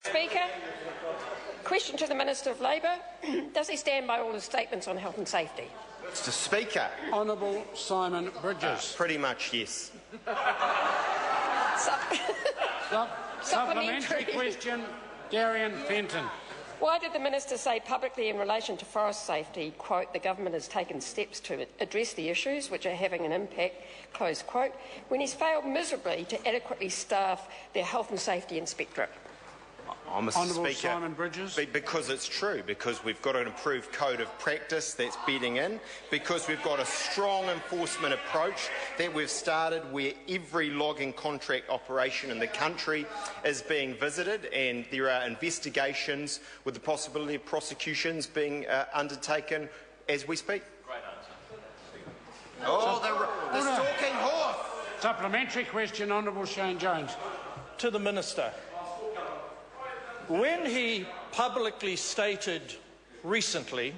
Speaker, question to the Minister of Labour. Does he stand by all his statements on health and safety? Mr. Speaker. Honourable Simon Bridges. Pretty much, yes. Supplementary question, Darien Fenton. Why did the Minister say publicly in relation to forest safety, quote, the government has taken steps to address the issues which are having an impact, close quote, when he's failed miserably to adequately staff their health and safety inspectorate? Mr. Honourable Speaker, Simon Bridges. because it's true, because we've got an improved code of practice that's bedding in, because we've got a strong enforcement approach that we've started where every logging contract operation in the country is being visited, and there are investigations with the possibility of prosecutions being undertaken as we speak. Great answer. The stalking horse! Supplementary question, Honourable Shane Jones. To the Minister. When he publicly stated recently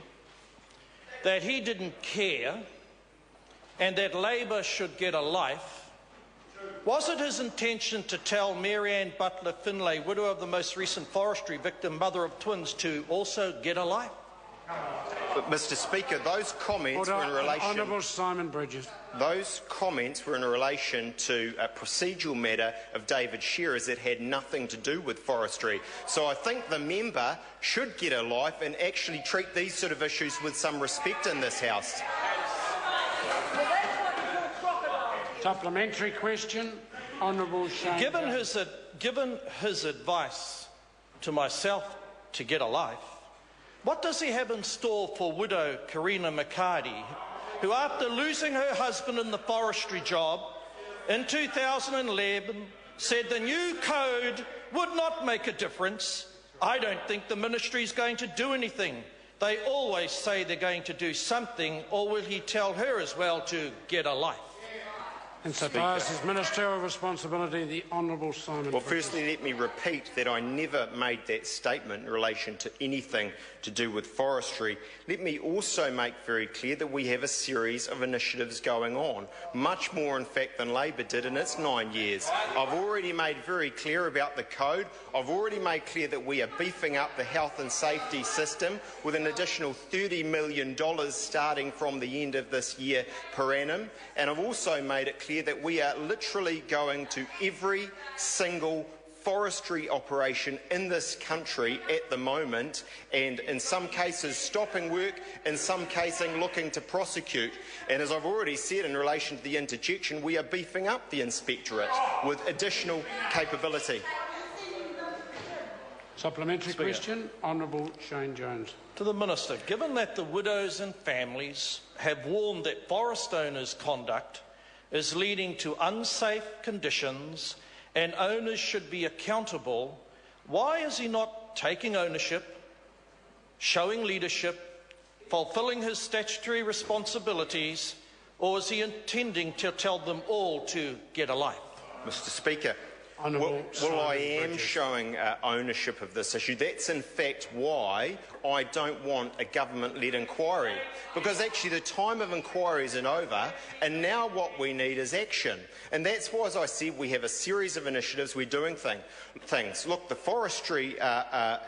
that he didn't care and that Labor should get a life, was it his intention to tell Marianne Butler Finlay, widow of the most recent forestry victim, mother of twins, to also get a life? But, Mr. Speaker, those comments were in relation. Honourable Simon Bridges. Those comments were in relation to a procedural matter of David Shearer's that had nothing to do with forestry. So I think the member should get a life and actually treat these sort of issues with some respect in this House. Supplementary question, Honourable Shane Jones. Given his advice to myself to get a life, what does he have in store for widow Karina McCarty, who, after losing her husband in the forestry job in 2011, said the new code would not make a difference? I don't think the ministry is going to do anything. They always say they're going to do something, or will he tell her as well to get a life? Insofar as his ministerial responsibility, the Honourable Simon Well, Bridges. firstly, let me repeat that I never made that statement in relation to anything to do with forestry. Let me also make very clear that we have a series of initiatives going on, much more, in fact, than Labor did in its 9 years. I've already made very clear about the code. I've already made clear that we are beefing up the health and safety system with an additional $30 million starting from the end of this year per annum. And I've also made it clear that we are literally going to every single forestry operation in this country at the moment, and in some cases stopping work, in some cases looking to prosecute. And as I've already said in relation to the interjection, we are beefing up the inspectorate with additional capability. Supplementary question, Honourable Shane Jones. To the Minister, given that the widows and families have warned that forest owners' conduct is leading to unsafe conditions and owners should be accountable, why is he not taking ownership, showing leadership, fulfilling his statutory responsibilities, or is he intending to tell them all to get a life? Mr. Speaker, well, I am showing ownership of this issue. That's in fact why I don't want a government-led inquiry, because actually the time of inquiry isn't over, and now what we need is action. And that's why, as I said, we have a series of initiatives. We're doing things. Look, the forestry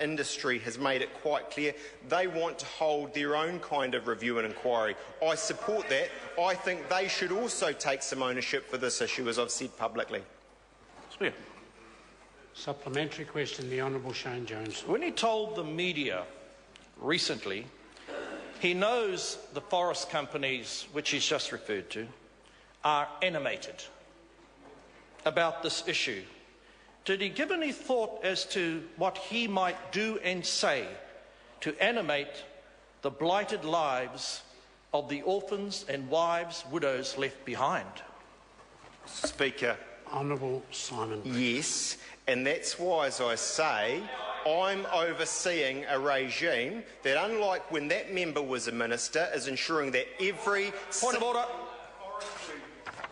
industry has made it quite clear they want to hold their own kind of review and inquiry. I support that. I think they should also take some ownership for this issue, as I've said publicly. Speaker. Supplementary question, the Honourable Shane Jones. When he told the media recently he knows the forest companies, which he's just referred to, are animated about this issue, did he give any thought as to what he might do and say to animate the blighted lives of the orphans and wives, widows left behind? Speaker. Honourable Simon. Yes, and that's why, as I say, I'm overseeing a regime that, unlike when that member was a minister, is ensuring that every... Point of order.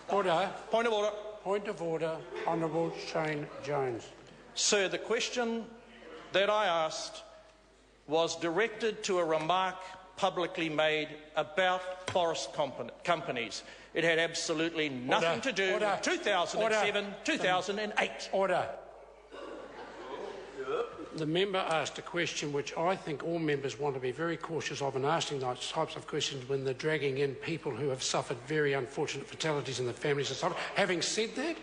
Order. Point of order. Point of order. Honourable Shane Jones. Sir, the question that I asked was directed to a remark publicly made about forest companies. It had absolutely nothing to do with 2007, 2008. Order. The member asked a question which I think all members want to be very cautious of in asking those types of questions when they're dragging in people who have suffered very unfortunate fatalities in their families and so on. Having said that,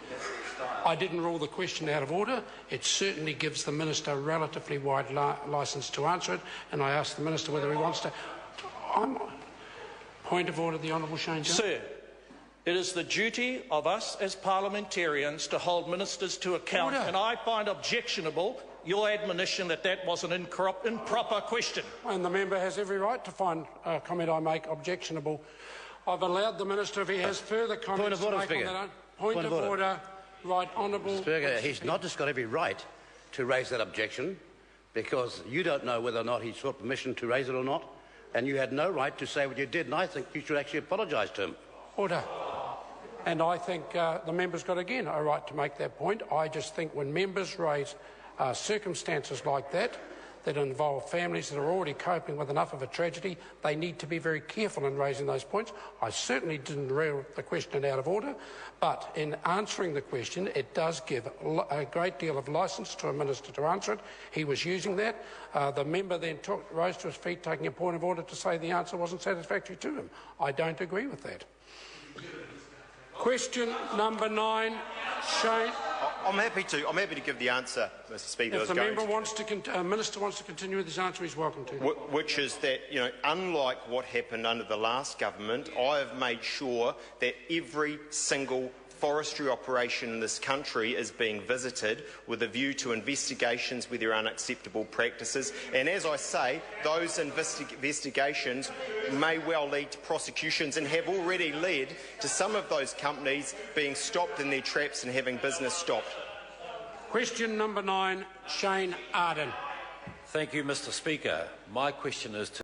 I didn't rule the question out of order. It certainly gives the Minister a relatively wide licence to answer it, and I asked the Minister whether he wants to. Point of order, the Honourable Shane Jones. Sir, it is the duty of us as parliamentarians to hold ministers to account, and I find objectionable your admonition that that was an improper question. And the member has every right to find a comment I make objectionable. I've allowed the Minister, if he has further comments to make on that. Point of order. Right, Honourable. Speaker, he's not just got every right to raise that objection, because you don't know whether or not he sought permission to raise it or not, and you had no right to say what you did, and I think you should actually apologise to him. Order. And I think the member's got, again, a right to make that point. I just think when members raise circumstances like that, that involve families that are already coping with enough of a tragedy, they need to be very careful in raising those points. I certainly didn't rule the question out of order, but in answering the question, it does give a great deal of licence to a minister to answer it. He was using that. The member then rose to his feet, taking a point of order to say the answer wasn't satisfactory to him. I don't agree with that. Question number 9, Shane. I'm happy to give the answer, Mr. Speaker. If the member wants to, Minister wants to continue with his answer, he's welcome to. Which is that, unlike what happened under the last government, I have made sure that every single forestry operation in this country is being visited with a view to investigations where there are unacceptable practices. And as I say, those investigations may well lead to prosecutions and have already led to some of those companies being stopped in their tracks and having business stopped. Question number 9, Shane Arden. Thank you, Mr. Speaker. My question is to